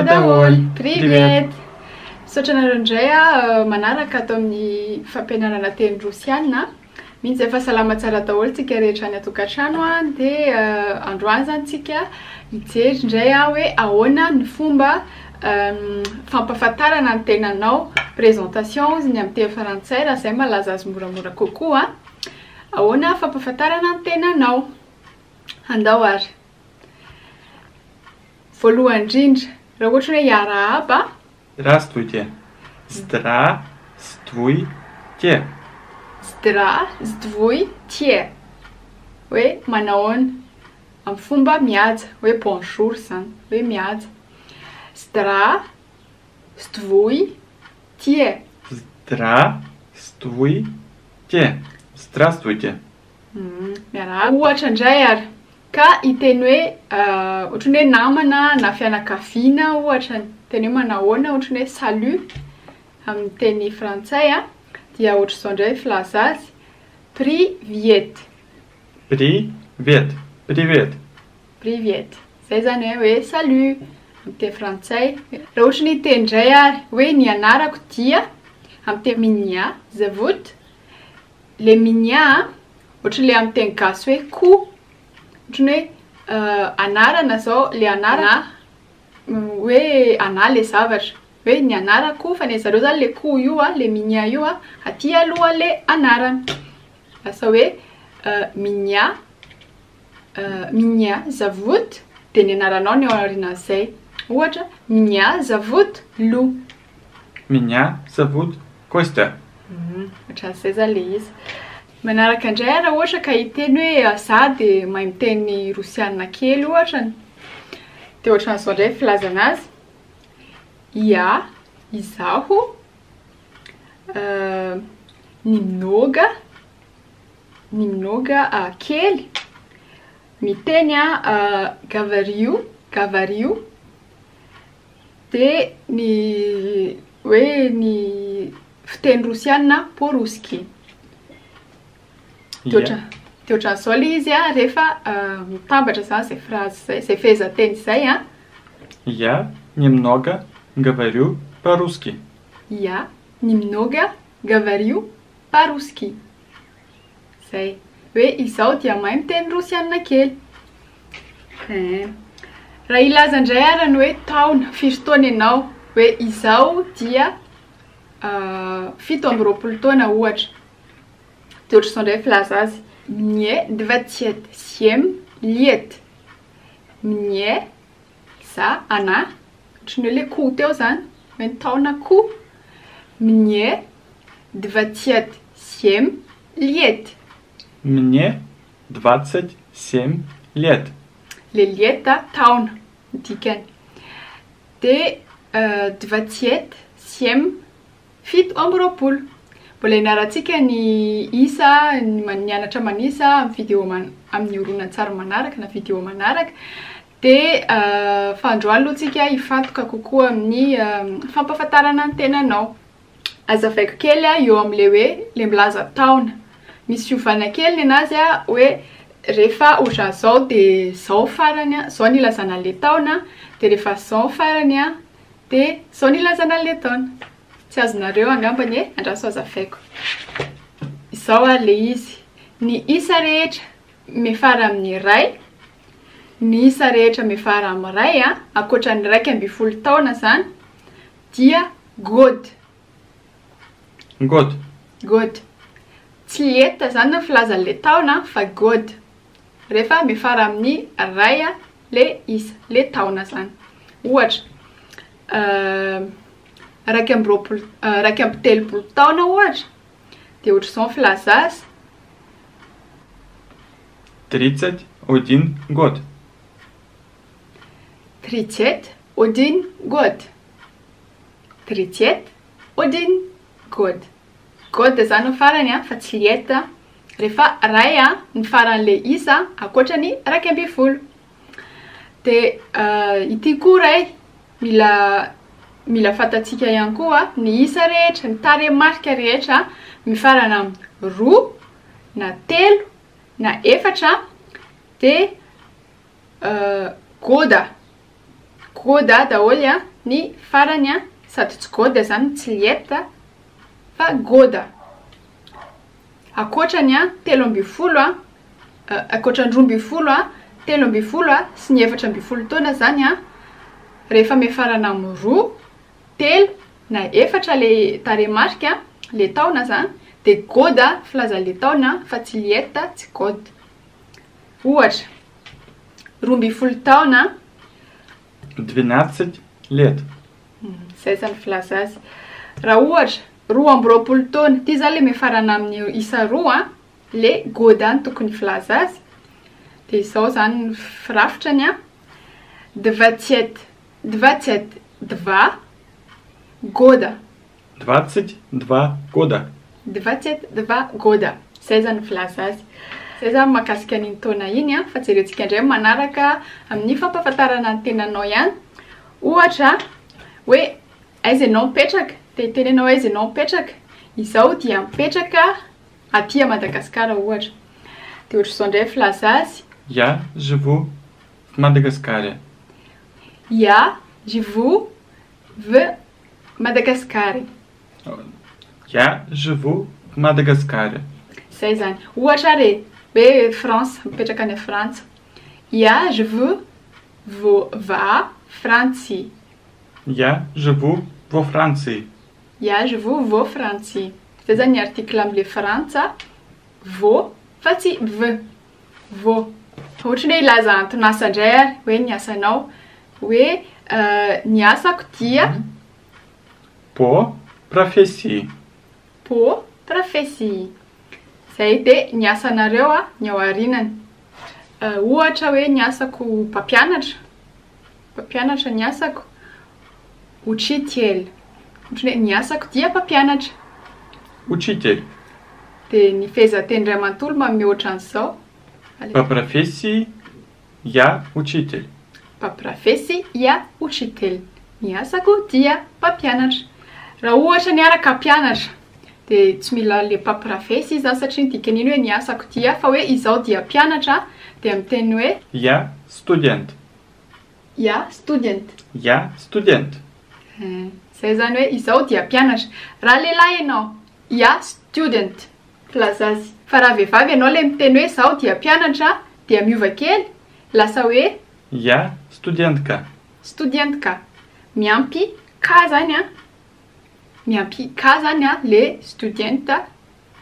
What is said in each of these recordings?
daholo! Привет! Misaotra anareo indray manaraka ato amin'ny fampianarana teny rosiana. Mihitsy efa salama tsara daholo tsika rehetra any an-tokantrano dia androany zany tsika hijery indray hoe ahoana ny fomba fampahafantarana ny tenanao, présentation izy ny amin'ny teny frantsay raha izay malaza azy moramora kokoa. Ahoana fampahafantarana ny tenanao. Andao ary. Voalohany indrindra, raha ohatra hoe hiarahaba. Здравствуйте. Здравствуйте. Здравствуйте. Hoe manahoana amin'ny fomba mihaja, hoe bonjour zany, hoe mihaja. Здравствуйте. Здравствуйте. Здравствуйте. Miarahaba. Ohatra indray ary. Ka hiteny hoe ohatra hoe namana na fianakaviana ohatra teny hoe manahoana ohatra hoe salut amin'ny teny frantsay dia ohatra izao indray filaza azy привет. Привет. Привет. Привет. Zay zany hoe salut amin'ny teny frantsay. Raha ohatra ny hiteny indray ary hoe ny anarako dia amin'ny teny меня zovut. Le меня ohatra le amin'ny teny gasy hoe ko. Ohatra hoe anarana zao le anarana hoe ana le zavatra hoe ny anarako fa ny zareo zany le ko io le minia io aty aloha le anarana. Lasa hoe minia zavut de ny anaranao ny aorinan'izay. Ohatra minia zavut Lou. Меня зовут Костя. Ohatran'izay zany le izy. Manaraka indray raha ohatra ka hiteny hoe za de mahay miteny rosiana kely ohatra. De ohatran'izao indray filazana azy. Ja, izaho nimnoga kely miteny gavariu de ny hoe ny fiteny rosiana по-русски. De ohatran'izao le izy rehefa mitambatra zany zay phrase zay fehezanteny zay Я немного говорю по-русски. Я немного говорю по-русски. Zay. Hoe izaho dia mahay miteny rosiana kely. Raha ilaza indray ary ny hoe taona, firy taona ianao. Hoe izaho dia 17 taona ohatra. De ohatr'izao indray filaza azy. Mnie 27 лет. Mnie za ana. Ohatran'ny hoe le ko teo zany. Hoe ny taona ko. Mnie 27 лет. Мне 27 лет. Le liet taona dikany. De 27 fito amby roapolo. Mbola ianarantsika ny isa nianatra manisa amin'ny vidéo amin'ny horonan-tsary manaraka na vidéo manaraka. De fandroany aloha tsika hifantoka kokoa amin'ny fampahafantarana ny tenanao. Azavaiko kely eo amin'le hoe le milaza taona. Misy fiovana kely nenazy hoe rehefa ohatran'izao de zao farany zao ny ilazana le taona de rehefa zao farany de zao ny ilazana le taona. Tsy azonareo angambany andraso azavaiko. Izao le izy. Ny isa rehetra mifara amin'ny ray. Ny isa rehetra mifara amin'ny ray ankoatran'ny 12 taona zany dia god. God. God. Tsy leta zany no filazan'le taona fa god. Rehefa mifara amin'ny ray le isa, le taona zany. Ohatra raiky amby telopolo taona ohatra. De ohatr'izao filaza azy. 31 год. 31 год. 31 год. God zany no farany fa tsy leta. Rehefa ray ny faran'le isa ankoatrany 12. De ity koa ray mila fantatsika ihany koa ny isa rehetra, ny taremarika rehetra mifarana amin'ny 2 na 3 na 4 de goda. Goda daholo ny farany sady tsy gôda zany tsy lieta fa gôda. Akoatrany 13 akoatrany 12 13 sy ny 14 taona zany rehefa mifarana amin'ny 2, 3 na 4 le tarehimarika le taona zany de gôda filaza le taona fa tsy lieta tsy gôda. Ohatra 12 taona 12 лет. Zay zany filaza azy. Raha ohatra 12 taona, ty zany le mifarana amin'ny isa 2 le gôda ny tokony filaza azy. De izao zany firafitrany 27 2 gôda. 22 года. 22 gôda. Zay zany filaza azy. Zay zany mahakasika an'iny taona iny fa jerentsika indray manaraka amin'ny fampahafantarana ny tenanao ihany. Ohatra hoe aiza ianao mipetraka, de tenenao aiza ianao mipetraka. Izao dia mipetraka aty Madagasikara ohatra. De ohatr'izao indray filaza azy. Я живу в Мадагаскаре. Я живу в Мадагаскаре. Я живу в Мадагаскаре. Zay zany. Ohatra re hoe France, mipetraka any Frantsa. Я живу в Франции. Я живу во Франции. Я живу во Франции. Zay zany ny article am'le Frantsa. Vo fa tsy v. Vo. Ohatra hoe ilaza anton'asa indray ary hoe ny asanao hoe ny asako dia По профессии. по профессии. Zay de ny asanareo ny ao aorinany. Ohatra hoe ny asako mpampianatra. Mpampianatra ny asako. Учитель. Ohatra hoe ny asako dia mpampianatra. Учитель. De ny fehezanteny iray manontolo manome ohatran'izao. По профессии я учитель. По профессии я учитель. Ny asako dia mpampianatra. Raha ohatra niaraka mpianatra de tsy mila le paprafesy zany satria ny dikan'iny hoe ny asako dia fa hoe izao dia mpianatra de amin'ny teny hoe Я студент. я студент. Я студент. Zay zany hoe izao dia mpianatra. Raha lehilahy ianao, я student. Filaza azy. Fa raha vehivavy ianao le miteny hoe izao dia mpianatra dia miova kely lasa hoe Я студентка. studentka. Miampy ka zany miampy ka zany le studenta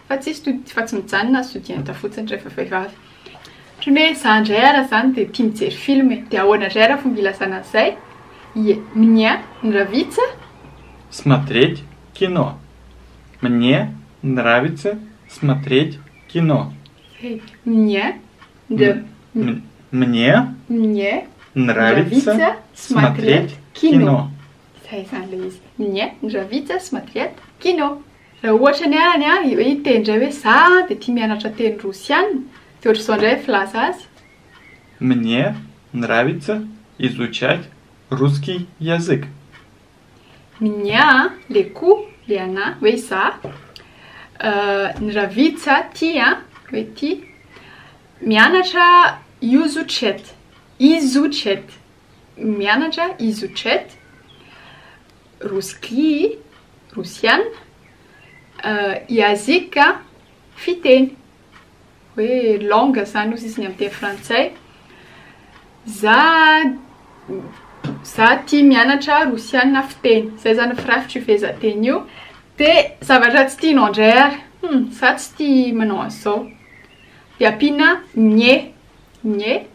fa tsy mijanona studenta fotsiny rehefa vehivavy. Ohatran'ny hoe za indray ara zany de tia mijery film de ahoana indray ara fomba ilazana an'izay. Мне нравится Смотреть кино. Мне нравится смотреть кино. Мне нравится смотреть кино. Zay zany le izy. Мне нравится смотреть кино. Raha ohatra ny arany hoe iteny indray hoe za de tia mianatra teny rosiana de ohatr'izao indray filaza azy. Мне нравится изучать русский язык. Меня le ku le ana hoe za. Nravitsa tia hoe ty. Mianatra izuchet. Izuchet. Mianatra izuchet. Ruski, rusian. Jazika fiteny. Hoe langue zany hozy izy ny amin'ny teny frantsay. Za tia mianatra rusiana fiteny. Zay zany firafitry fehezanteny io. De zavatra tsy tianao indray ary. Za tsy tia manao an'izao. De ampiana nye. Nye.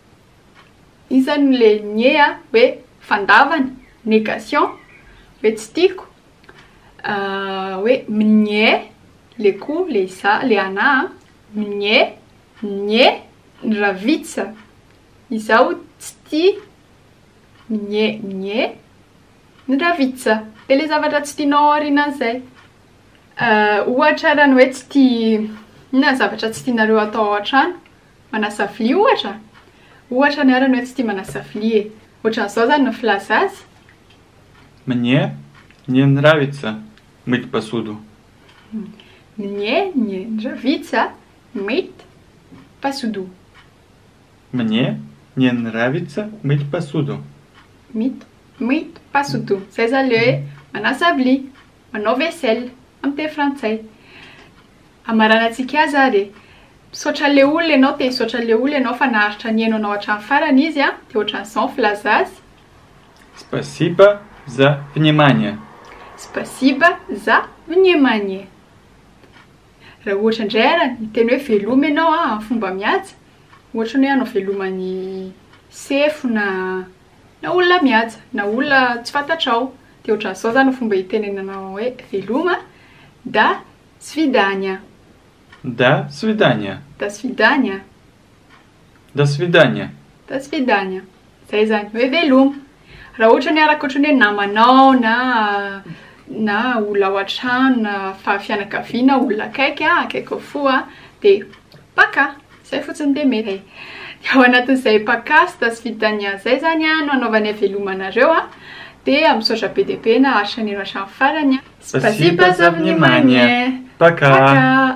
Izy zany le nye hoe fandavana, négation. Hoe tsy tiako. Hoe mnie le ku le za le ana. Mnie nravitsa. Izaho tsy tia mnie nravitsa. De le zavatra tsy tianao aorianan'izay. Ohatra raha ny hoe tsy tia na zavatra tsy tianareo atao ao an-trano. Manasa vilia ohatra. Ohatra ny arany hoe tsy tia manasa vilia e. Ohatran'izao zany no filaza azy. Мне не нравится мыть посуду. Мне не нравится мыть посуду. Мне не нравится мыть посуду. Мыть Mít pasodo. Zay zany le hoe manasa vilia, manao vaisselle amin'ny teny frantsay. Amaranantsika azy ary misaotra le olona ianao, te hisaotra le olona ianao fa naharitra ny hainao hatramin'ny farany izy a, de ohatran'izao filaza azy. Spasiba za wniemanie. Spasiba za wniemanie. Raha ohatra indray ara miteny hoe veloma ianao amin'ny fomba mihaja, ohatra ny hoe anao veloman'ny sefo na olona mihaja, na olona tsy fantatrao. De ohatran'izao zany fomba hitenenanao hoe veloma, da svidania. Da swidania. Da svidania. Da swidania. Da svidania. Zay zany hoe veloma. Raha ohatra ny araka ohatra ny hoe namanao na olona ao an-trano na fianakaviana, olona akaiky akaiky fo de paka. Zay fotsiny de mety. Ao anatin'izay paka sy da svidania zay zany no anaovana velomanareo de misaotra be dia be naharitra ny hatramin'ny farany. Spasiba za wniemanie. Paka.